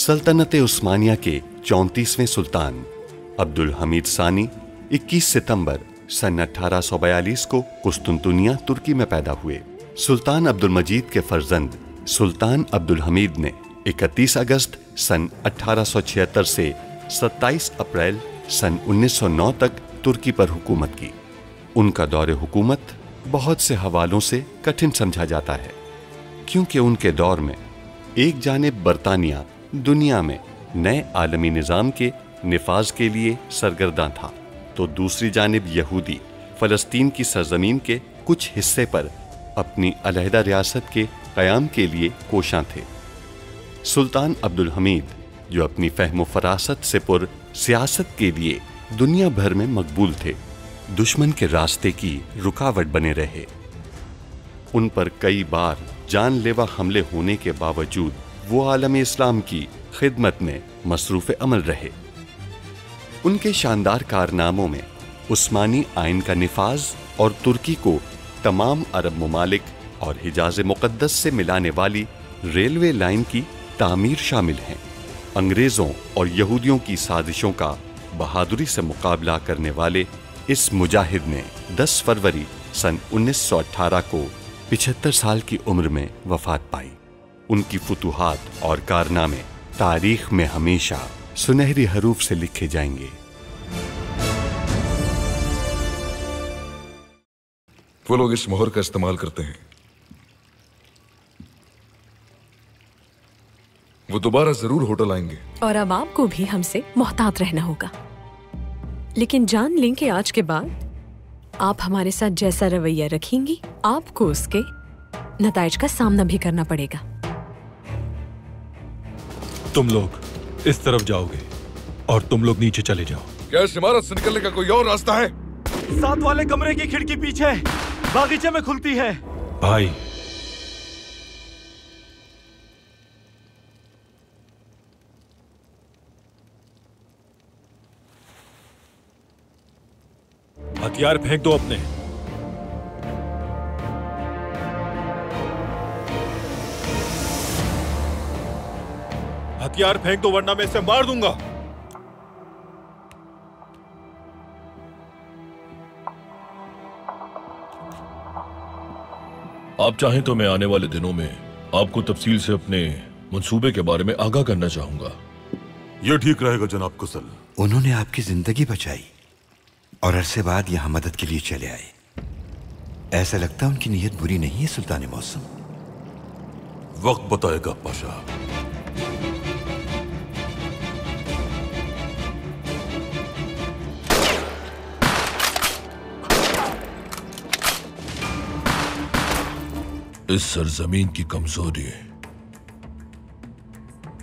सल्तनत उस्मानिया के 34वें सुल्तान अब्दुल हमीद सानी 21 सितंबर सन 1842 को कुस्तुनतुनिया तुर्की में पैदा हुए। सुल्तान अब्दुल मजीद के फर्जंद सुल्तान अब्दुल हमीद ने 31 अगस्त सन 1876 से 27 अप्रैल सन 1909 तक तुर्की पर हुकूमत की। उनका दौरे हुकूमत बहुत से हवालों से कठिन समझा जाता है, क्योंकि उनके दौर में एक जानिब बरतानिया दुनिया में नए आलमी निज़ाम के निफाज के लिए सरगर्दा था, तो दूसरी जानिब यहूदी फ़लस्तीन की सरजमीन के कुछ हिस्से पर अपनी अलहदा रियासत के क़याम के लिए कोशां थे। सुल्तान अब्दुल हमीद, जो अपनी फ़हम फ़रासत से पुर सियासत के लिए दुनिया भर में मकबूल थे, दुश्मन के रास्ते की रुकावट बने रहे। उन पर कई बार जानलेवा हमले होने के बावजूद वो आलम इस्लाम की खिदमत में मसरूफ़ अमल रहे। उनके शानदार कारनामों में उस्मानी आइन का निफाज और तुर्की को तमाम अरब ममालिक और हिजाज मुक़द्दस से मिलाने वाली रेलवे लाइन की तामीर शामिल हैं। अंग्रेज़ों और यहूदियों की साजिशों का बहादुरी से मुकाबला करने वाले इस मुजाहिद ने 10 फरवरी सन 1918 को 75 साल की उम्र में वफ़ात पाई। उनकी फुतूहात और कारनामे तारीख में हमेशा सुनहरी हरूफ से लिखे जाएंगे। वो लोग इस मोहर का इस्तेमाल करते हैं, वो दोबारा जरूर होटल आएंगे। और अब आपको भी हमसे मोहतात रहना होगा, लेकिन जान लें कि आज के बाद आप हमारे साथ जैसा रवैया रखेंगी, आपको उसके नताइज का सामना भी करना पड़ेगा। तुम लोग इस तरफ जाओगे और तुम लोग नीचे चले जाओ। क्या इस इमारत से निकलने का कोई और रास्ता है? साथ वाले कमरे की खिड़की पीछे बागीचे में खुलती है। भाई, हथियार फेंक दो अपने। हथियार फेंक दो वरना मैं इसे मार दूंगा। आप चाहें तो मैं आने वाले दिनों में आपको तफसील से अपने मंसूबे के बारे में आगाह करना चाहूंगा। यह ठीक रहेगा जनाब कुशल। उन्होंने आपकी जिंदगी बचाई और अरसे बाद यहां मदद के लिए चले आए। ऐसा लगता है उनकी नीयत बुरी नहीं है सुल्तान मौसम। वक्त बताएगा पाशा। इस सरजमीन की कमजोरी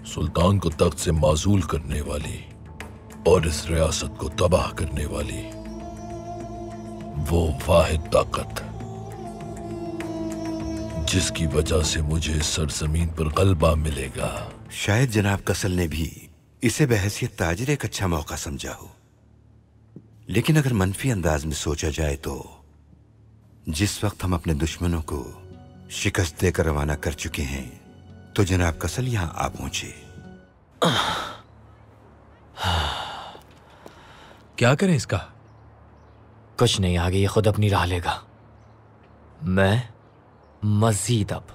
सुल्तान को तख्त से माजूल करने वाली और इस रियासत को तबाह करने वाली वो वाहिद ताकत जिसकी वजह से मुझे इस सरजमीन पर गलबा मिलेगा। शायद जनाब कसल ने भी इसे बहैसियत ताजिर एक अच्छा मौका समझा हो, लेकिन अगर मनफी अंदाज में सोचा जाए तो जिस वक्त हम अपने दुश्मनों को शिकस्त देकर रवाना कर चुके हैं, तो जनाब कसल यहां आ पहुंचे। क्या करें इसका? कुछ नहीं, आगे ये खुद अपनी राह लेगा। मैं मजीद अब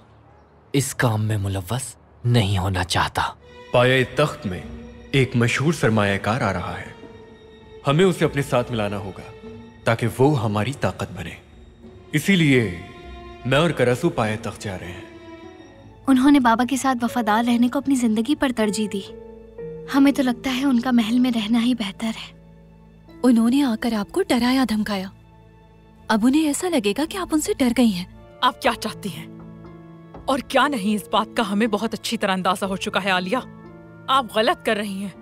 इस काम में मुलव्वस नहीं होना चाहता। पाये तख्त में एक मशहूर सरमायाकार आ रहा है, हमें उसे अपने साथ मिलाना होगा ताकि वो हमारी ताकत बने। इसीलिए मैं और करसू पाये तख्त जा रहे हैं। उन्होंने बाबा के साथ वफादार रहने को अपनी जिंदगी पर तरजीह दी। हमें तो लगता है उनका महल में रहना ही बेहतर है। उन्होंने आकर आपको डराया धमकाया, अब उन्हें ऐसा लगेगा कि आप उनसे डर गई हैं। आप क्या चाहती हैं और क्या नहीं, इस बात का हमें बहुत अच्छी तरह अंदाजा हो चुका है आलिया। आप गलत कर रही हैं।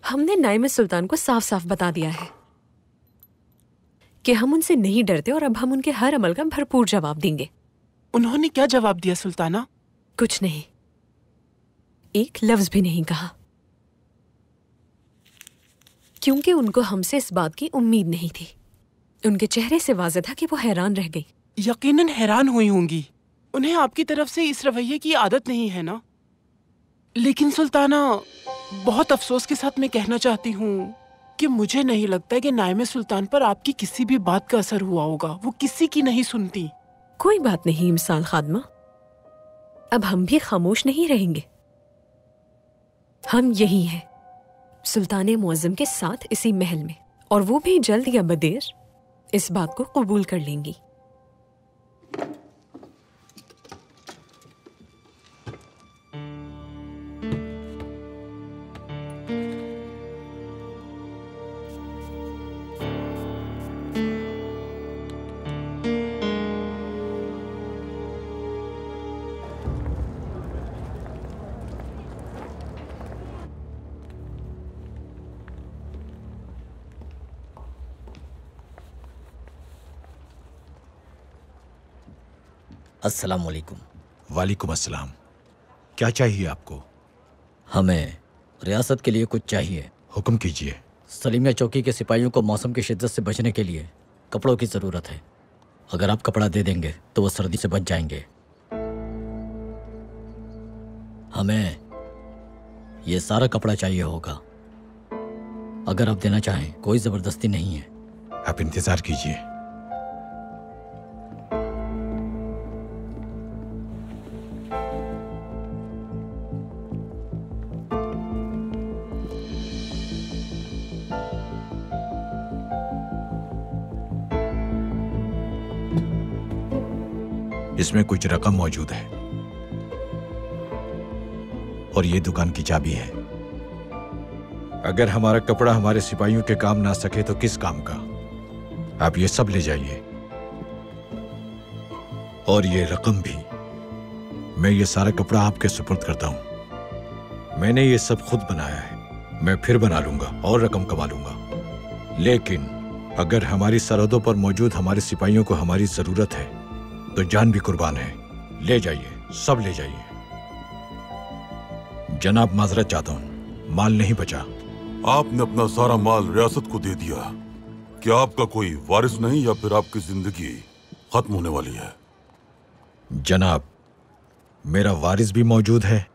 हमने नाइम सुल्तान को साफ साफ बता दिया है कि हम उनसे नहीं डरते और अब हम उनके हर अमल का भरपूर जवाब देंगे। उन्होंने क्या जवाब दिया सुल्ताना? कुछ नहीं, एक लफ्ज भी नहीं कहा। क्योंकि उनको हमसे इस बात की उम्मीद नहीं थी। उनके चेहरे से वाज़ेह था कि वो हैरान रह गई। यकीनन हैरान हुई होंगी। उन्हें आपकी तरफ से इस रवैये की आदत नहीं है ना? लेकिन सुल्ताना, बहुत अफसोस के साथ मैं कहना चाहती हूँ कि मुझे नहीं लगता कि नाइम सुल्तान पर आपकी किसी भी बात का असर हुआ होगा। वो किसी की नहीं सुनती। कोई बात नहीं इमसाल खादमा, अब हम भी खामोश नहीं रहेंगे। हम यही हैं, सुल्तान मुअज्जम के साथ इसी महल में, और वो भी जल्द या बदेर इस बात को कबूल कर लेंगी। अस्सलाम वालेकुम। वालेकुम अस्सलाम। क्या चाहिए आपको? हमें रियासत के लिए कुछ चाहिए। हुक्म कीजिए। सलीमिया चौकी के सिपाहियों को मौसम की शिद्दत से बचने के लिए कपड़ों की ज़रूरत है। अगर आप कपड़ा दे देंगे तो वो सर्दी से बच जाएंगे। हमें ये सारा कपड़ा चाहिए होगा। अगर आप देना चाहें, कोई ज़बरदस्ती नहीं है। आप इंतज़ार कीजिए। इसमें कुछ रकम मौजूद है और ये दुकान की चाबी है। अगर हमारा कपड़ा हमारे सिपाहियों के काम ना सके तो किस काम का? आप ये सब ले जाइए और ये रकम भी। मैं ये सारा कपड़ा आपके सुपुर्द करता हूं। मैंने ये सब खुद बनाया है। मैं फिर बना लूंगा और रकम कमा लूंगा। लेकिन अगर हमारी सरहदों पर मौजूद हमारे सिपाहियों को हमारी जरूरत है तो जान भी कुर्बान है। ले जाइए, सब ले जाइए। जनाब, माजरत चाहता हूं, माल नहीं बचा। आपने अपना सारा माल रियासत को दे दिया। क्या आपका कोई वारिस नहीं या फिर आपकी जिंदगी खत्म होने वाली है? जनाब, मेरा वारिस भी मौजूद है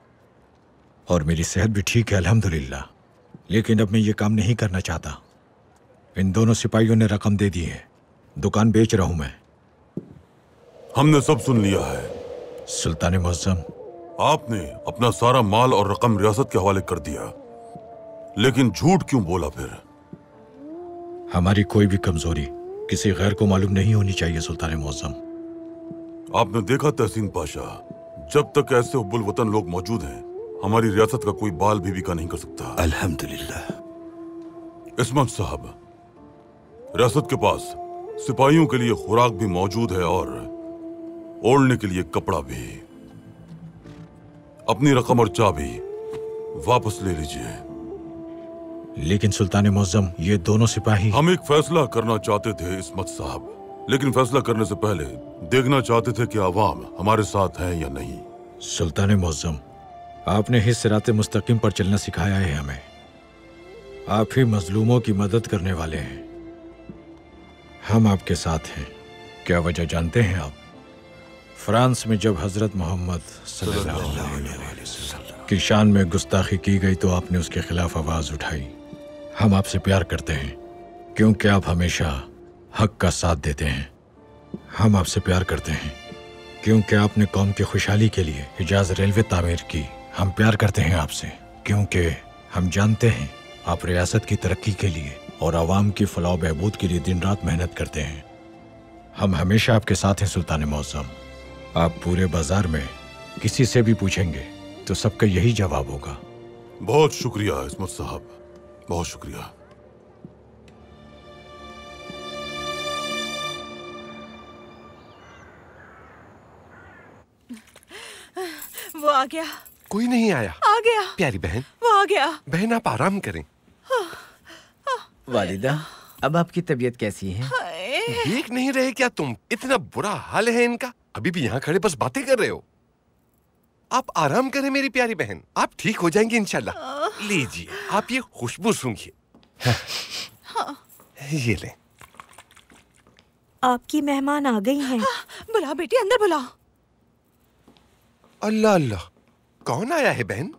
और मेरी सेहत भी ठीक है अल्हम्दुलिल्लाह। लेकिन अब मैं ये काम नहीं करना चाहता। इन दोनों सिपाहियों ने रकम दे दी है। दुकान बेच रहा हूं मैं। हमने सब सुन लिया है। सुल्तान मुअज्जम, आपने अपना सारा माल और रकम रियासत के हवाले कर दिया, लेकिन झूठ क्यों बोला फिर? हमारी कोई भी कमजोरी किसी गैर को मालूम नहीं होनी चाहिए सुल्तान मुअज्जम। आपने देखा तहसीन पाशा, जब तक ऐसे हुब्बुल वतन लोग मौजूद हैं, हमारी रियासत का कोई बाल भी बिका नहीं कर सकता। अल्हम्दुलिल्लाह। इस्मत साहब, रियासत के पास सिपाहियों के लिए खुराक भी मौजूद है और ओढ़ने के लिए कपड़ा भी। अपनी रकम और चाबी वापस ले लीजिए। लेकिन सुल्तान मुअज्जम, ये दोनों सिपाही। हम एक फैसला करना चाहते थे इस्मत साहब, लेकिन फैसला करने से पहले देखना चाहते थे कि आवाम हमारे साथ है या नहीं। सुल्तान मुअज्जम, आपने ही सिराते मुस्तकीम पर चलना सिखाया है हमें। आप ही मजलूमों की मदद करने वाले हैं। हम आपके साथ हैं। क्या वजह जानते हैं आप? फ्रांस में जब हजरत मोहम्मद सल्लल्लाहु अलैहि वसल्लम की शान में गुस्ताखी की गई तो आपने उसके खिलाफ आवाज उठाई। हम आपसे प्यार करते हैं क्योंकि आप हमेशा हक का साथ देते हैं। हम आपसे प्यार करते हैं क्योंकि आपने कौम की खुशहाली के लिए हिजाज रेलवे तामीर की। हम प्यार करते हैं आपसे क्योंकि हम जानते हैं आप रियासत की तरक्की के लिए और आवाम की फलाह बहबूद के लिए दिन रात मेहनत करते हैं। हम हमेशा आपके साथ हैं सुल्तान मुअज्जम। आप पूरे बाजार में किसी से भी पूछेंगे तो सबका यही जवाब होगा। बहुत शुक्रिया इस्मत साहब, बहुत शुक्रिया। वो आ गया। कोई नहीं आया। आ गया। प्यारी बहन, वो आ गया। बहन आप आराम करें। वालिदा, अब आपकी तबीयत कैसी है? देख नहीं रहे क्या तुम? इतना बुरा हाल है इनका। अभी भी यहाँ खड़े बस बातें कर रहे हो। आप आराम करें मेरी प्यारी बहन, आप ठीक हो जाएंगे इंशाल्लाह। लीजिए, आप ये खुशबू सूंघिए। हाँ। ये ले। आपकी मेहमान आ गई हैं। बुला बेटी, अंदर बुला। अल्लाह अल्लाह, कौन आया है बहन?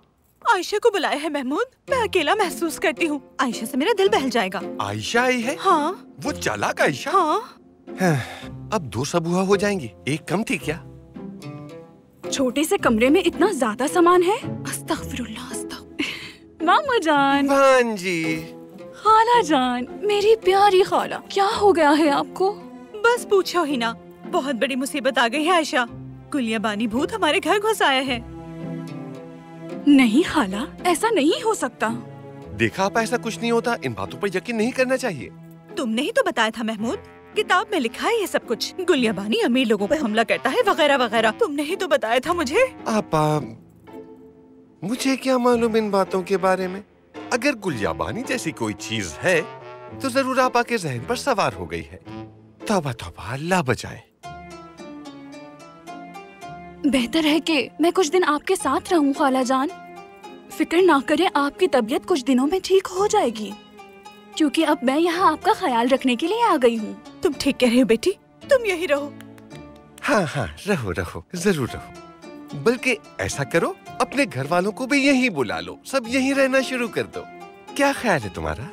आयशा को बुलाया है महमूद। मैं अकेला महसूस करती हूँ। आयशा से मेरा दिल बहल जाएगा। आयशा आई है? हाँ। वो चालाक आयशा? हाँ। अब 2 सबूहा हो जाएंगी, एक कम थी क्या? छोटे से कमरे में इतना ज्यादा सामान है। अस्तगफिरुल्लाह, मामा जान। भांजी। खाला जान, मेरी प्यारी खाला, क्या हो गया है आपको? बस पूछो ही ना, बहुत बड़ी मुसीबत आ गई है आयशा। गुलियाबानी भूत हमारे घर घुस आया है। नहीं खाला, ऐसा नहीं हो सकता। देखा आप, ऐसा कुछ नहीं होता। इन बातों पर यकीन नहीं करना चाहिए। तुमने ही तो बताया था महमूद, किताब में लिखा है ये सब कुछ। गुलियाबानी अमीर लोगों पर हमला करता है वगैरह वगैरह। तुमने ही तो बताया था मुझे। आपा, मुझे क्या मालूम इन बातों के बारे में। अगर गुलियाबानी जैसी कोई चीज है तो जरूर आपा के जहन पर सवार हो गई है। तौबा तौबा, अल्लाह बचाए। बेहतर है कि मैं कुछ दिन आपके साथ रहूं खाला जान। फिक्र ना करें, आपकी तबीयत कुछ दिनों में ठीक हो जाएगी, क्योंकि अब मैं यहाँ आपका ख्याल रखने के लिए आ गई हूँ। तुम ठीक कह रही हो बेटी, तुम यही रहो। हाँ हाँ, रहो रहो, जरूर रहो। बल्कि ऐसा करो, अपने घर वालों को भी यहीं बुला लो, सब यहीं रहना शुरू कर दो। क्या ख्याल है तुम्हारा?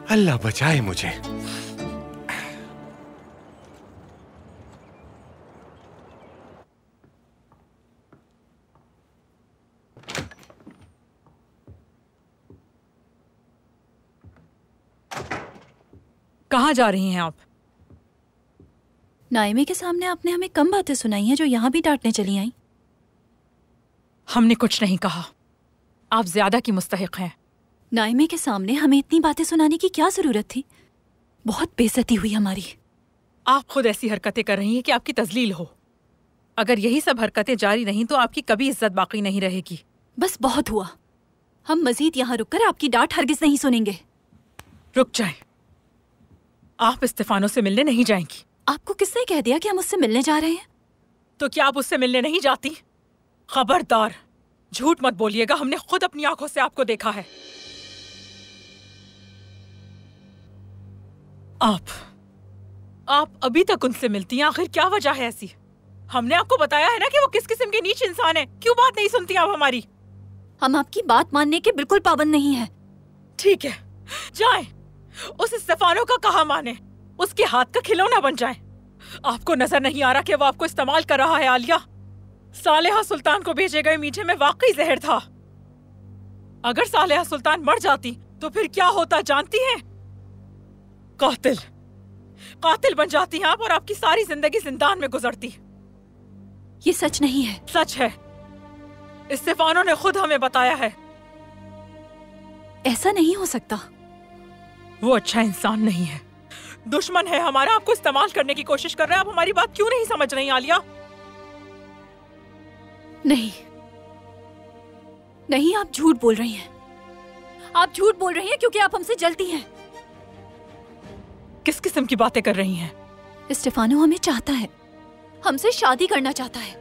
अल्लाह बचाए मुझे। कहाँ जा रही हैं आप? नाइमे के सामने आपने हमें कम बातें सुनाई हैं जो यहाँ भी डांटने चली आई। हमने कुछ नहीं कहा, आप ज्यादा की मुस्तहिक हैं। नाइमे के सामने हमें इतनी बातें सुनाने की क्या जरूरत थी? बहुत बेइज्जती हुई हमारी। आप खुद ऐसी हरकतें कर रही हैं कि आपकी तजलील हो। अगर यही सब हरकतें जारी रहीं तो आपकी कभी इज्जत बाकी नहीं रहेगी। बस बहुत हुआ, हम मजीद यहाँ रुककर आपकी डांट हरगिज नहीं सुनेंगे। रुक जाएं। आप इस्तीफानों से मिलने नहीं जाएंगी। आपको किसने कह दिया कि हम उससे मिलने जा रहे हैं? तो क्या आप उससे मिलने नहीं जाती? खबरदार, झूठ मत बोलिएगा, हमने खुद अपनी आंखों से आपको देखा है। आप अभी तक उनसे मिलती हैं, आखिर क्या वजह है ऐसी? हमने आपको बताया है ना कि वो किस किस्म के नीच इंसान है। क्यों बात नहीं सुनती आप हमारी? हम आपकी बात मानने के बिल्कुल पाबंद नहीं है। ठीक है, जाएं, उस इस्तीफानों का कहा माने, उसके हाथ का खिलौना बन जाएं। आपको नजर नहीं आ रहा कि वो आपको इस्तेमाल कर रहा है? आलिया, सालेहा सुल्तान को भेजे गए मीठे में वाकई जहर था। अगर सालेहा सुल्तान मर जाती तो फिर क्या होता जानती हैं? कातिल बन जाती हैं आप और आपकी सारी जिंदगी जिंदान में गुजरती। ये सच नहीं है। सच है, इस्तीफानों ने खुद हमें बताया है। ऐसा नहीं हो सकता। वो अच्छा इंसान नहीं है, दुश्मन है हमारा, आपको इस्तेमाल करने की कोशिश कर रहा है। आप हमारी बात क्यों नहीं समझ रही आलिया? नहीं, आप झूठ बोल रही हैं। आप झूठ बोल रही हैं क्योंकि आप हमसे जलती हैं। किस किस्म की बातें कर रही हैं? इस्तीफानो हमें चाहता है, हमसे शादी करना चाहता है,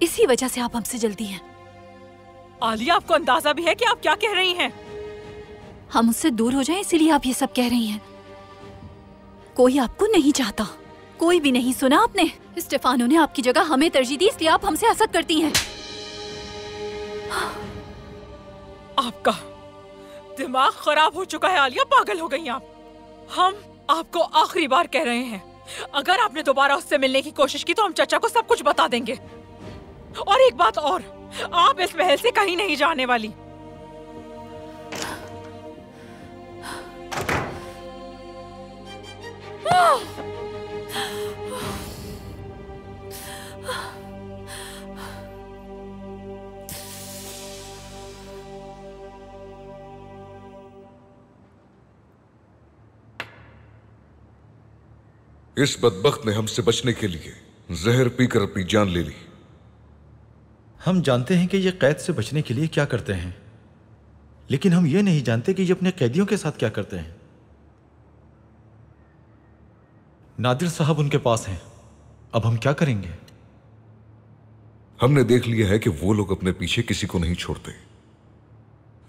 इसी वजह से आप हमसे जलती हैं। आलिया, आपको अंदाजा भी है कि आप क्या कह रही हैं? हम उससे दूर हो जाएं इसीलिए आप ये सब कह रही हैं। कोई आपको नहीं चाहता, कोई भी नहीं। सुना आपने? स्टेफानो ने आपकी जगह हमें तरजीह दी, इसलिए आप हमसे हसद करती हैं। आपका दिमाग खराब हो चुका है आलिया, पागल हो गई आप। हम आपको आखिरी बार कह रहे हैं, अगर आपने दोबारा उससे मिलने की कोशिश की तो हम चचा को सब कुछ बता देंगे। और एक बात और, आप इस महल से कहीं नहीं जाने वाली। इस बदबख्त ने हमसे बचने के लिए जहर पीकर अपनी जान ले ली। हम जानते हैं कि ये कैद से बचने के लिए क्या करते हैं, लेकिन हम ये नहीं जानते कि ये अपने कैदियों के साथ क्या करते हैं। नादिर साहब उनके पास हैं, अब हम क्या करेंगे? हमने देख लिया है कि वो लोग अपने पीछे किसी को नहीं छोड़ते।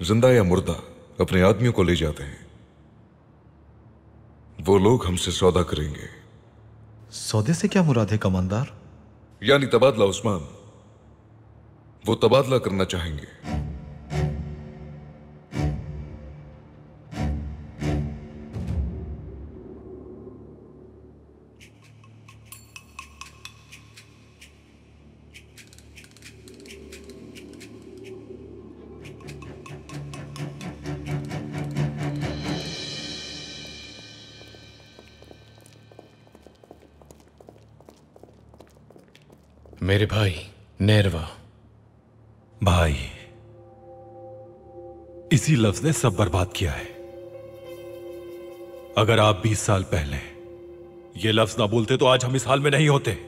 जिंदा या मुर्दा अपने आदमियों को ले जाते हैं। वो लोग हमसे सौदा करेंगे। सौदे से क्या मुराद है कमांडर? यानी तबादला उस्मान। वो तबादला करना चाहेंगे। मेरे भाई नेरवा। भाई, इसी लफ्ज ने सब बर्बाद किया है। अगर आप 20 साल पहले ये लफ्ज ना बोलते तो आज हम इस हाल में नहीं होते।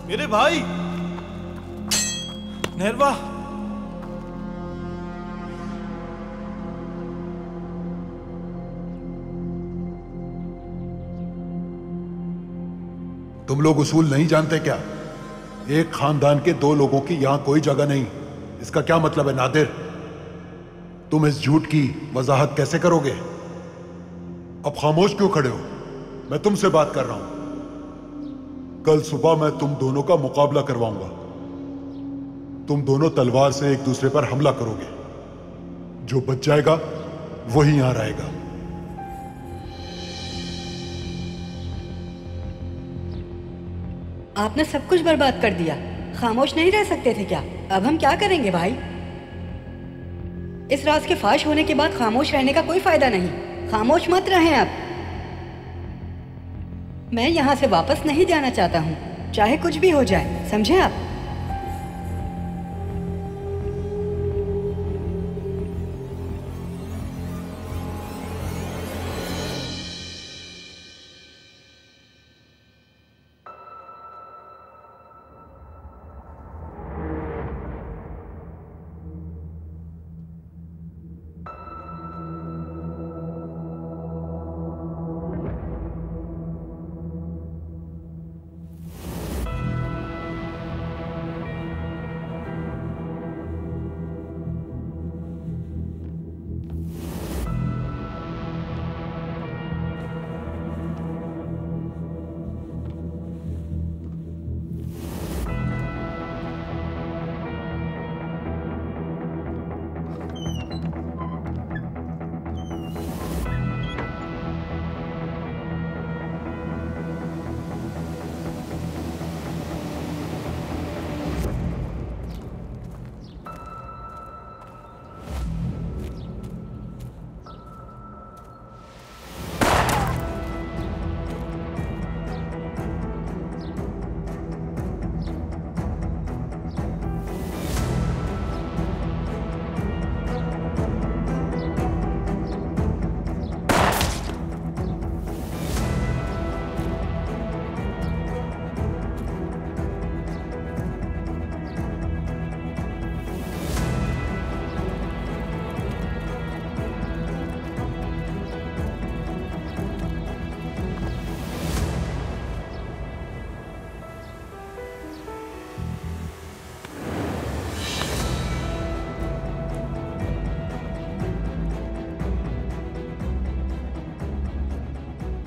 मेरे भाई नेरवा, तुम लोग उसूल नहीं जानते क्या? एक खानदान के दो लोगों की यहां कोई जगह नहीं। इसका क्या मतलब है नादिर? तुम इस झूठ की वजाहत कैसे करोगे? अब खामोश क्यों खड़े हो? मैं तुमसे बात कर रहा हूं। कल सुबह मैं तुम दोनों का मुकाबला करवाऊंगा। तुम दोनों तलवार से एक दूसरे पर हमला करोगे। जो बच जाएगा वही यहां रहेगा। आपने सब कुछ बर्बाद कर दिया। खामोश नहीं रह सकते थे क्या? अब हम क्या करेंगे भाई? इस राज के फाश होने के बाद खामोश रहने का कोई फायदा नहीं। खामोश मत रहें अब। मैं यहाँ से वापस नहीं जाना चाहता हूँ, चाहे कुछ भी हो जाए, समझे आप?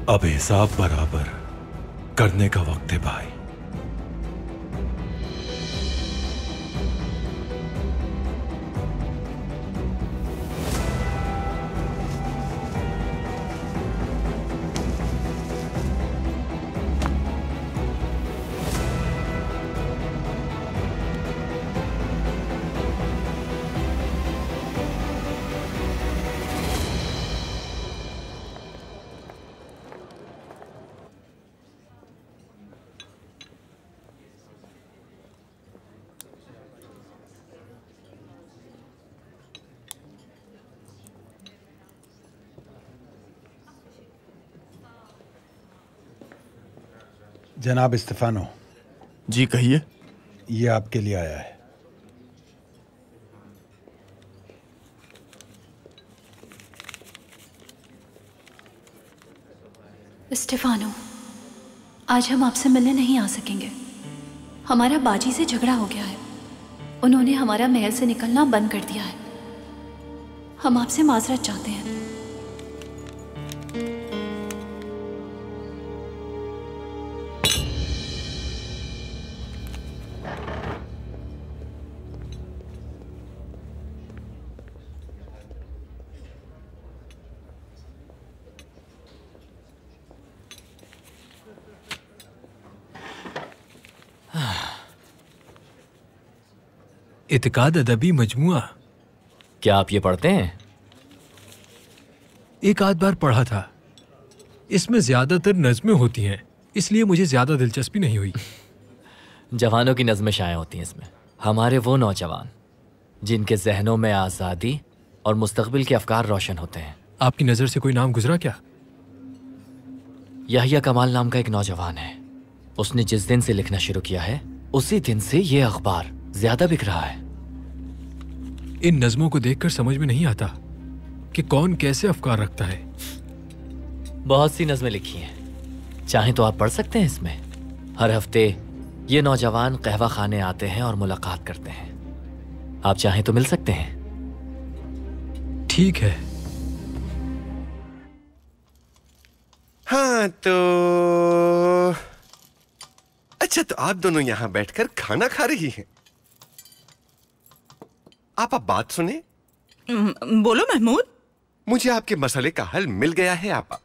अब हिसाब बराबर करने का वक्त है भाई। जनाब इस्तेफानो। जी कहिए। ये आपके लिए आया है। स्टेफानो, आज हम आपसे मिलने नहीं आ सकेंगे। हमारा बाजी से झगड़ा हो गया है। उन्होंने हमारा महल से निकलना बंद कर दिया है। हम आपसे माजरत चाहते हैं। इत्काद अदबी मजमुआ। क्या आप ये पढ़ते हैं? एक आध बार पढ़ा था। इसमें ज्यादातर नज़में होती हैं, इसलिए मुझे ज्यादा दिलचस्पी नहीं हुई। जवानों की नज़में शाया होती हैं इसमें। हमारे वो नौजवान जिनके जहनों में आज़ादी और मुस्तकबिल के अफकार रोशन होते हैं। आपकी नज़र से कोई नाम गुजरा क्या? याहिया कमाल नाम का एक नौजवान है। उसने जिस दिन से लिखना शुरू किया है उसी दिन से ये अखबार ज्यादा बिक रहा है। इन नज़मों को देखकर समझ में नहीं आता कि कौन कैसे अफकार रखता है। बहुत सी नज़में लिखी हैं, चाहें तो आप पढ़ सकते हैं इसमें। हर हफ्ते ये नौजवान कहवा खाने आते हैं और मुलाकात करते हैं। आप चाहें तो मिल सकते हैं। ठीक है। हाँ तो अच्छा, तो आप दोनों यहां बैठकर खाना खा रही हैं। आप बात सुने। बोलो महमूद। मुझे आपके मसले का हल मिल गया है आपा।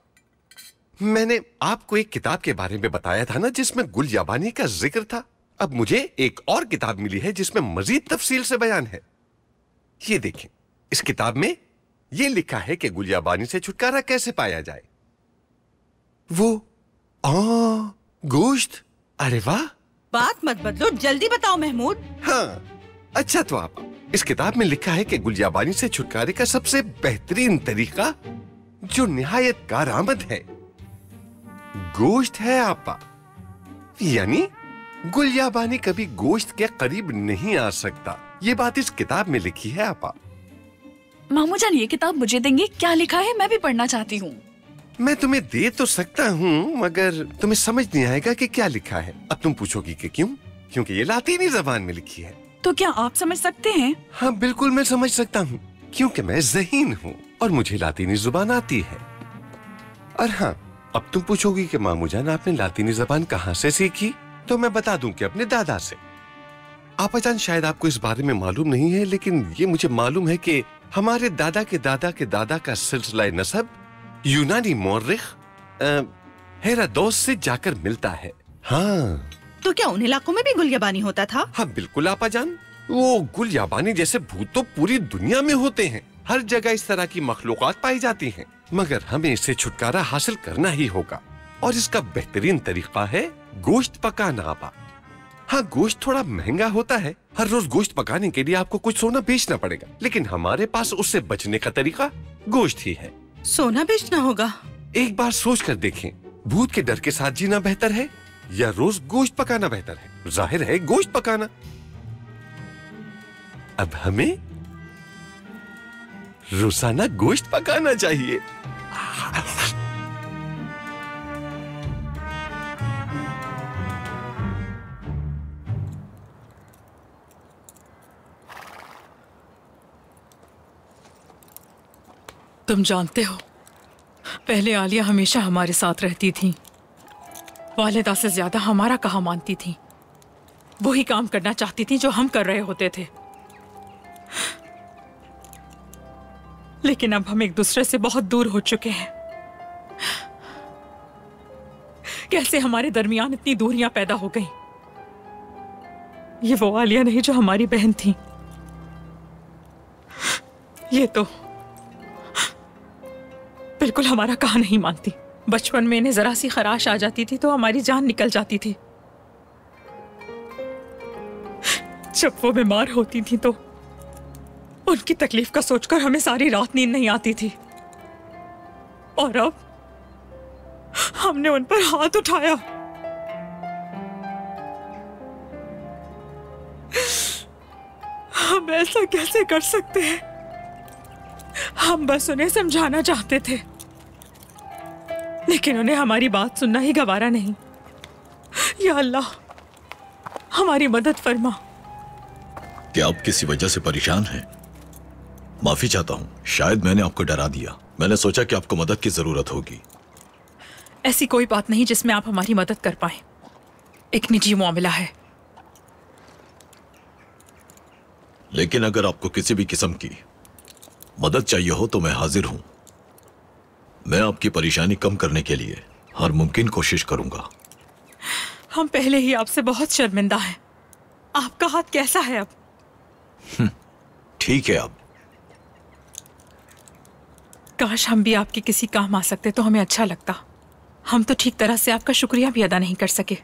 मैंने आपको एक किताब के बारे में बताया था ना जिसमें गुलयाबानी का जिक्र था। अब मुझे एक और किताब मिली है जिसमें मजीद तफसील से बयान है। ये देखें, इस किताब में ये लिखा है कि गुलयाबानी से छुटकारा कैसे पाया जाए। वो गोश्त। अरे वाह, बात मत बदलो, जल्दी बताओ महमूद। हाँ अच्छा, तो आप इस किताब में लिखा है कि गुलयाबानी से छुटकारे का सबसे बेहतरीन तरीका जो निहायत कारआमद है गोश्त है आपा। यानी गुलयाबानी कभी गोश्त के करीब नहीं आ सकता। ये बात इस किताब में लिखी है आपा। मामू जान, ये किताब मुझे देंगे? क्या लिखा है, मैं भी पढ़ना चाहती हूँ। मैं तुम्हें दे तो सकता हूँ मगर तुम्हें समझ नहीं आएगा कि क्या लिखा है। अब तुम पूछोगी कि क्यों? क्योंकि ये लातीनी जबान में लिखी है। तो क्या आप समझ सकते हैं? हाँ बिल्कुल, मैं समझ सकता हूँ क्योंकि मैं ज़हीन हूँ और मुझे लातीनी जुबान आती है। और हाँ, अब तुम पूछोगी कि मामू जान आपने लातीनी जबान कहाँ से सीखी, तो मैं बता दूं कि अपने दादा से। आपा जान, शायद आपको इस बारे में मालूम नहीं है लेकिन ये मुझे मालूम है कि हमारे दादा के दादा के दादा का सिलसिला नसब यूनानी मौर्रिख हेरोदोटस से जाकर मिलता है। हाँ, तो क्या उन इलाकों में भी गुलयाबानी होता था? हाँ बिल्कुल आपा जान, वो गुलयाबानी जैसे भूत तो पूरी दुनिया में होते हैं। हर जगह इस तरह की मखलूकात पाई जाती हैं, मगर हमें इससे छुटकारा हासिल करना ही होगा और इसका बेहतरीन तरीका है गोश्त पकाना आपा। हाँ, गोश्त थोड़ा महंगा होता है। हर रोज गोश्त पकाने के लिए आपको कुछ सोना बेचना पड़ेगा, लेकिन हमारे पास उससे बचने का तरीका गोश्त ही है। सोना बेचना होगा? एक बार सोच कर देखें, भूत के डर के साथ जीना बेहतर है या रोज गोश्त पकाना बेहतर है? जाहिर है गोश्त पकाना। अब हमें रोजाना गोश्त पकाना चाहिए। तुम जानते हो, पहले आलिया हमेशा हमारे साथ रहती थी। वालिदा से ज्यादा हमारा कहा मानती थी। वही काम करना चाहती थी जो हम कर रहे होते थे। लेकिन अब हम एक दूसरे से बहुत दूर हो चुके हैं। कैसे हमारे दरमियान इतनी दूरियां पैदा हो गई। ये वो आलिया नहीं जो हमारी बहन थी। ये तो बिल्कुल हमारा कहा नहीं मानती। बचपन में इन्हें जरा सी खराश आ जाती थी तो हमारी जान निकल जाती थी। जब वो बीमार होती थी तो उनकी तकलीफ का सोचकर हमें सारी रात नींद नहीं आती थी। और अब हमने उन पर हाथ उठाया। हम ऐसा कैसे कर सकते हैं? हम बस उन्हें समझाना चाहते थे, लेकिन उन्हें हमारी बात सुनना ही गवारा नहीं। या अल्लाह, हमारी मदद फरमा। क्या आप किसी वजह से परेशान हैं? माफी चाहता हूँ, शायद मैंने आपको डरा दिया। मैंने सोचा कि आपको मदद की जरूरत होगी। ऐसी कोई बात नहीं जिसमें आप हमारी मदद कर पाए। एक निजी मामला है। लेकिन अगर आपको किसी भी किस्म की मदद चाहिए हो तो मैं हाजिर हूं। मैं आपकी परेशानी कम करने के लिए हर मुमकिन कोशिश करूंगा। हम पहले ही आपसे बहुत शर्मिंदा हैं। आपका हाथ कैसा है अब? ठीक है। अब काश हम भी आपके किसी काम आ सकते तो हमें अच्छा लगता। हम तो ठीक तरह से आपका शुक्रिया भी अदा नहीं कर सके।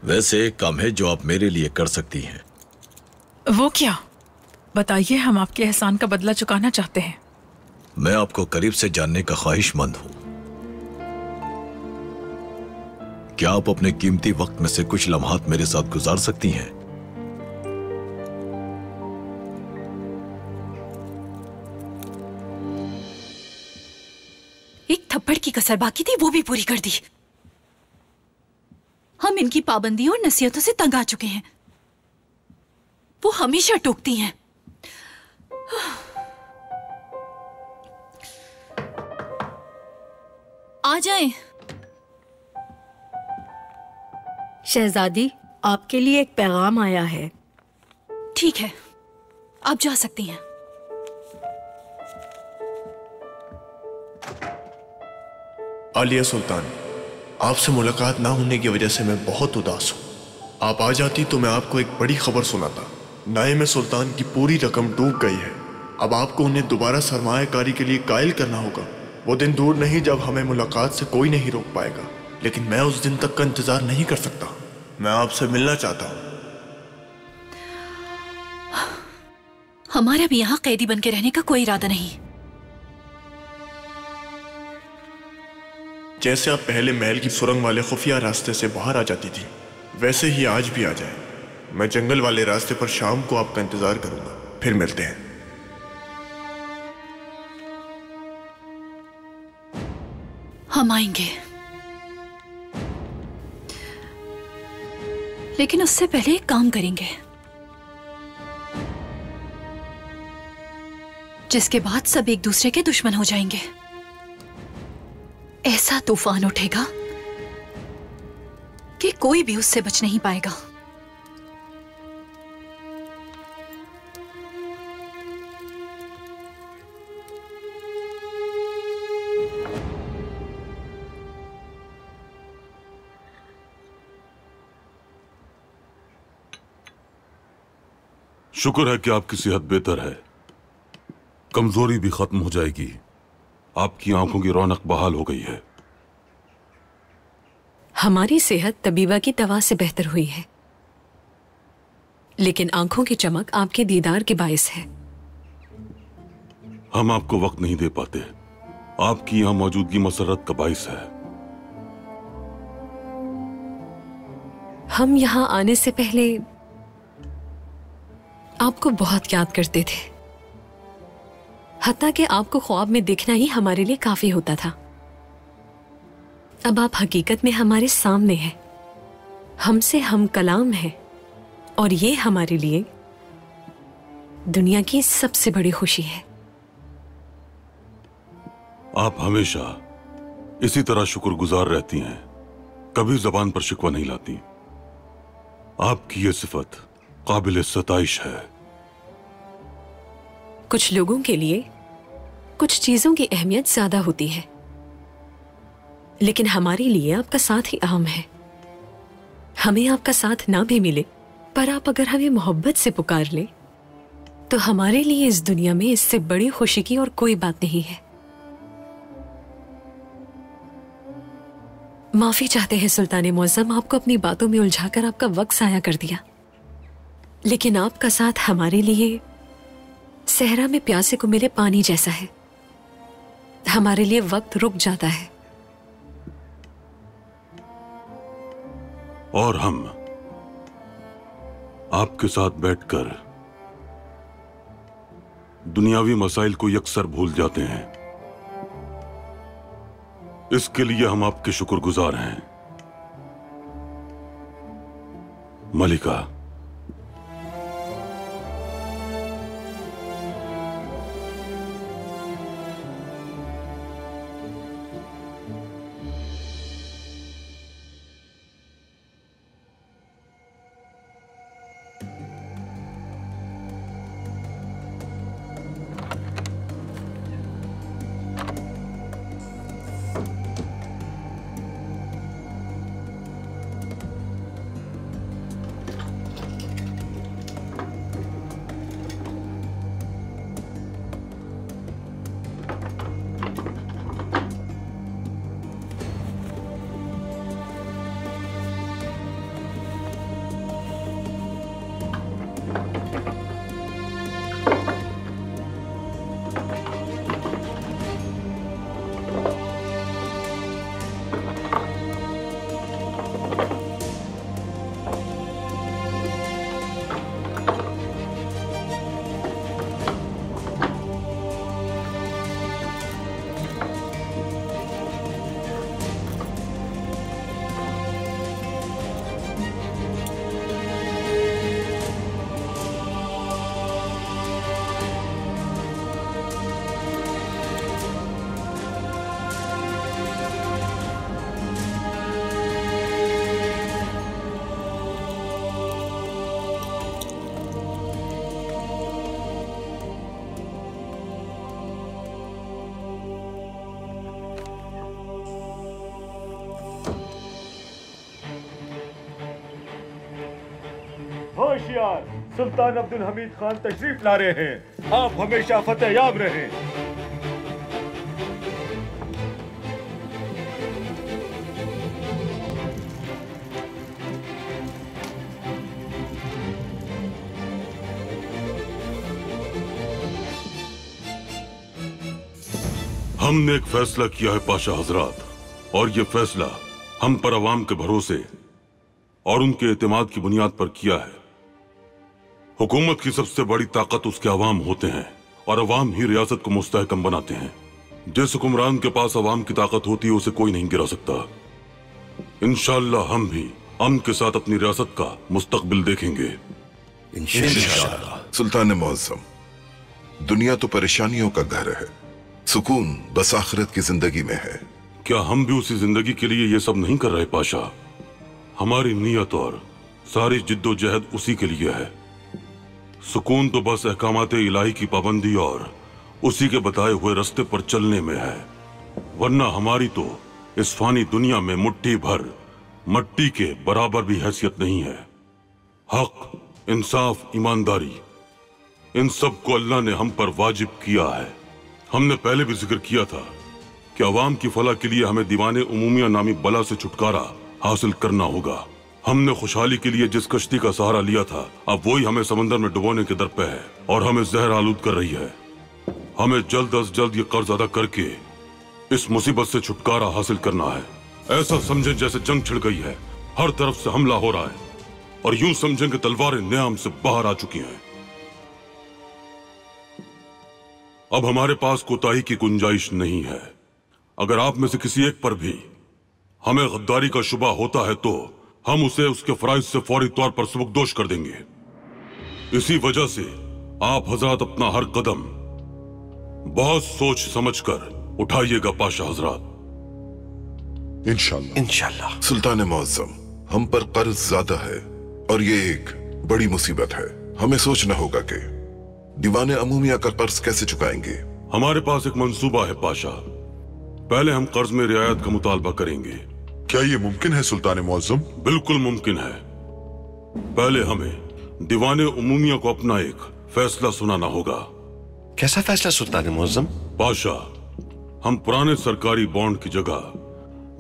वैसे एक काम है जो आप मेरे लिए कर सकती हैं। वो क्या? बताइए, हम आपके एहसान का बदला चुकाना चाहते हैं। मैं आपको करीब से जानने का ख्वाहिशमंद हूं। क्या आप अपने कीमती वक्त में से कुछ लम्हात मेरे साथ गुजार सकती हैं? एक थप्पड़ की कसर बाकी थी, वो भी पूरी कर दी। हम इनकी पाबंदियों और नसीहतों से तंग आ चुके हैं। वो हमेशा टोकती हैं। आ जाएं। शहजादी, आपके लिए एक पैगाम आया है। ठीक है, आप जा सकती हैं। आलिया सुल्तान, आपसे मुलाकात ना होने की वजह से मैं बहुत उदास हूँ। आप आ जाती तो मैं आपको एक बड़ी खबर सुनाता। नाइम सुल्तान की पूरी रकम डूब गई है। अब आपको उन्हें दोबारा सरमायाकारी के लिए कायल करना होगा। वो दिन दूर नहीं जब हमें मुलाकात से कोई नहीं रोक पाएगा, लेकिन मैं उस दिन तक का इंतजार नहीं कर सकता। मैं आपसे मिलना चाहता हूँ। हमारा भी यहाँ कैदी बन के रहने का कोई इरादा नहीं। जैसे आप पहले महल की सुरंग वाले खुफिया रास्ते से बाहर आ जाती थी, वैसे ही आज भी आ जाए। मैं जंगल वाले रास्ते पर शाम को आपका इंतजार करूंगा। फिर मिलते हैं। हम आएंगे, लेकिन उससे पहले एक काम करेंगे जिसके बाद सब एक दूसरे के दुश्मन हो जाएंगे। ऐसा तूफान उठेगा कि कोई भी उससे बच नहीं पाएगा। शुक्र है कि आपकी सेहत बेहतर है। कमजोरी भी खत्म हो जाएगी। आपकी आंखों की रौनक बहाल हो गई है। हमारी सेहत तबीबा की दवा से बेहतर हुई है, लेकिन आंखों की चमक आपके दीदार के बायस है। हम आपको वक्त नहीं दे पाते। आपकी यहां मौजूदगी मसरत का बायस है। हम यहाँ आने से पहले आपको बहुत याद करते थे। हत्ता कि आपको ख्वाब में देखना ही हमारे लिए काफी होता था। अब आप हकीकत में हमारे सामने हैं, हमसे हम कलाम हैं, और ये हमारे लिए दुनिया की सबसे बड़ी खुशी है। आप हमेशा इसी तरह शुक्रगुजार रहती हैं, कभी जबान पर शिकवा नहीं लाती। आपकी ये सिफत काबिल सताइश है। कुछ लोगों के लिए कुछ चीजों की अहमियत ज्यादा होती है, लेकिन हमारे लिए आपका साथ ही अहम है। हमें आपका साथ ना भी मिले, पर आप अगर हमें मोहब्बत से पुकार ले, तो हमारे लिए इस दुनिया में इससे बड़ी खुशी की और कोई बात नहीं है। माफी चाहते हैं सुल्तान मुअज्जम, आपको अपनी बातों में उलझाकर आपका वक्त जाया कर दिया, लेकिन आपका साथ हमारे लिए सहरा में प्यासे को मिले पानी जैसा है। हमारे लिए वक्त रुक जाता है, और हम आपके साथ बैठकर दुनियावी मसाइल को यकसर भूल जाते हैं। इसके लिए हम आपके शुक्रगुजार हैं मलिका। होशियार, सुल्तान अब्दुल हमीद खान तशरीफ ला रहे हैं। आप हमेशा फतेहयाब रहें। हमने एक फैसला किया है पाशा हजरात, और ये फैसला हम पर अवाम के भरोसे और उनके एतमाद की बुनियाद पर किया है। हुकूमत की सबसे बड़ी ताकत उसके अवाम होते हैं और अवाम ही रियासत को मुस्तहकम बनाते हैं। जिस हुक्मरान के पास अवाम की ताकत होती है उसे कोई नहीं गिरा सकता। इंशाअल्लाह हम भी अमन के साथ अपनी रियासत का मुस्तकबिल देखेंगे। इंशाअल्लाह। सुल्तान मुअज्जम, दुनिया तो परेशानियों का घर है, सुकून बस आखिरत की जिंदगी में है। क्या हम भी उसी जिंदगी के लिए ये सब नहीं कर रहे पाशा? हमारी नीयत और सारी जिद्दोजहद उसी के लिए है। सुकून तो बस अहकामाते इलाही की पाबंदी और उसी के बताए हुए रास्ते पर चलने में है, वरना हमारी तो इस फानी दुनिया में मुट्ठी भर मट्टी के बराबर भी हैसियत नहीं है। हक, इंसाफ, ईमानदारी, इन सब को अल्लाह ने हम पर वाजिब किया है। हमने पहले भी जिक्र किया था कि अवाम की फलाह के लिए हमें दीवाने उमूमिया नामी बला से छुटकारा हासिल करना होगा। हमने खुशहाली के लिए जिस कश्ती का सहारा लिया था, अब वही हमें समंदर में डुबोने के दर पे है और हमें जहर आलूद कर रही है। हमें जल्द अज जल्द ये कर्ज अदा करके इस मुसीबत से छुटकारा हासिल करना है। ऐसा समझें जैसे जंग छिड़ गई है, हर तरफ से हमला हो रहा है और यूं समझें कि तलवारें न्याम से बाहर आ चुकी हैं। अब हमारे पास कोताही की गुंजाइश नहीं है। अगर आप में से किसी एक पर भी हमें गद्दारी का शुबा होता है तो हम उसे उसके फराइज से फौरी तौर पर सबकदोश कर देंगे। इसी वजह से आप हजरात अपना हर कदम बहुत सोच समझकर उठाइएगा पाशा हजरात। इंशाअल्लाह। इंशाअल्लाह। सुल्तान मुअज्जम, हम पर कर्ज ज्यादा है और ये एक बड़ी मुसीबत है। हमें सोचना होगा कि दीवाने अमूमिया का कर्ज कैसे चुकाएंगे। हमारे पास एक मंसूबा है पाशा। पहले हम कर्ज में रियायत का मुतालबा करेंगे। क्या ये मुमकिन है सुल्तान मुअज्जम? बिल्कुल मुमकिन है। पहले हमें दीवाने उमूमिया को अपना एक फैसला सुनाना होगा। कैसा फैसला सुल्तान मुअज्जम? पाशा, हम पुराने सरकारी बॉन्ड की जगह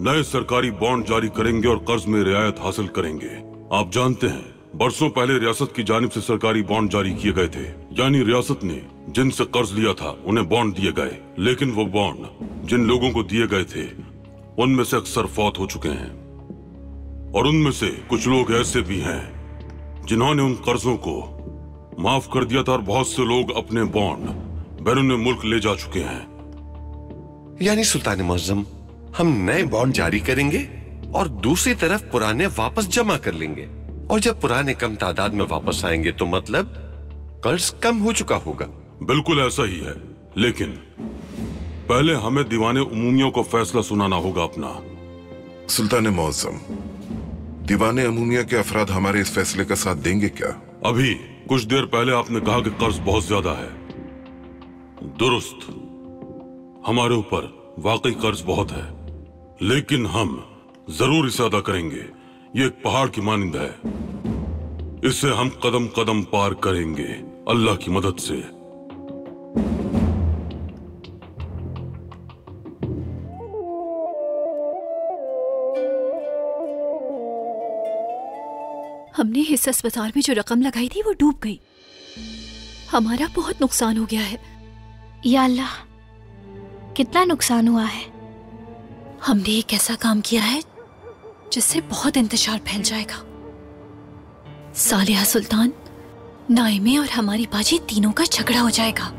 नए सरकारी बॉन्ड जारी करेंगे और कर्ज में रियायत हासिल करेंगे। आप जानते हैं, बरसों पहले रियासत की जानिब से सरकारी बॉन्ड जारी किए गए थे, यानी रियासत ने जिनसे कर्ज लिया था उन्हें बॉन्ड दिए गए, लेकिन वो बॉन्ड जिन लोगों को दिए गए थे उनमें से अक्सर फौत हो चुके हैं और उनमें से कुछ लोग ऐसे भी हैं जिन्होंने उन कर्जों को माफ कर दिया था और बहुत से लोग अपने बॉन्ड बैरून मुल्क ले जा चुके हैं। यानी सुल्तान मुअज्जम, हम नए बॉन्ड जारी करेंगे और दूसरी तरफ पुराने वापस जमा कर लेंगे। और जब पुराने कम तादाद में वापस आएंगे तो मतलब कर्ज कम हो चुका होगा। बिल्कुल ऐसा ही है, लेकिन पहले हमें दीवाने उमूमियों को फैसला सुनाना होगा अपना। सुल्तान मौज़म, दीवाने अमूमिया के अफराद हमारे इस फैसले का साथ देंगे क्या? अभी कुछ देर पहले आपने कहा कि कर्ज बहुत ज्यादा है। दुरुस्त, हमारे ऊपर वाकई कर्ज बहुत है, लेकिन हम जरूर इसे अदा करेंगे। ये एक पहाड़ की मानिंद है, इसे हम कदम कदम पार करेंगे अल्लाह की मदद से। हमने इस अस्पताल में जो रकम लगाई थी वो डूब गई। हमारा बहुत नुकसान हो गया है। या अल्लाह, कितना नुकसान हुआ है? हमने एक ऐसा काम किया है जिससे बहुत इंतजार फैल जाएगा। सालिहा सुल्तान, नाइमे और हमारी बाजी तीनों का झगड़ा हो जाएगा।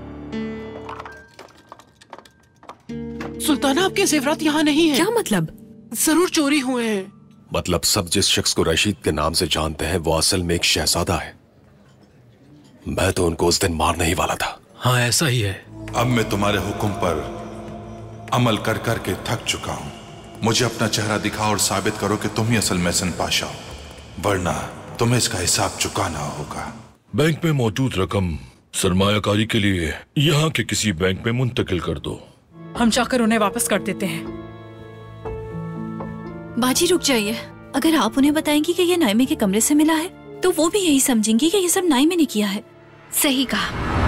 सुल्ताना, आपके जेवरात यहाँ नहीं है। क्या मतलब? जरूर चोरी हुए हैं। मतलब सब जिस शख्स को रशीद के नाम से जानते हैं वो असल में एक शहजादा है। मैं तो उनको उस दिन मारने ही वाला था। हाँ, ऐसा ही है। अब मैं तुम्हारे हुक्म पर अमल कर कर के थक चुका हूं। मुझे अपना चेहरा दिखाओ और साबित करो कि तुम ही असल मेहसन पाशा हो, वरना तुम्हें इसका हिसाब चुकाना होगा। बैंक में मौजूद रकम सरमायाकारी के लिए यहाँ के किसी बैंक में मुंतकिल कर दो। हम जाकर उन्हें वापस कर देते हैं। बाजी रुक जाइए। अगर आप उन्हें बताएंगी कि ये नाइमे के कमरे से मिला है तो वो भी यही समझेंगी कि ये सब नाइमे ने किया है। सही कहा।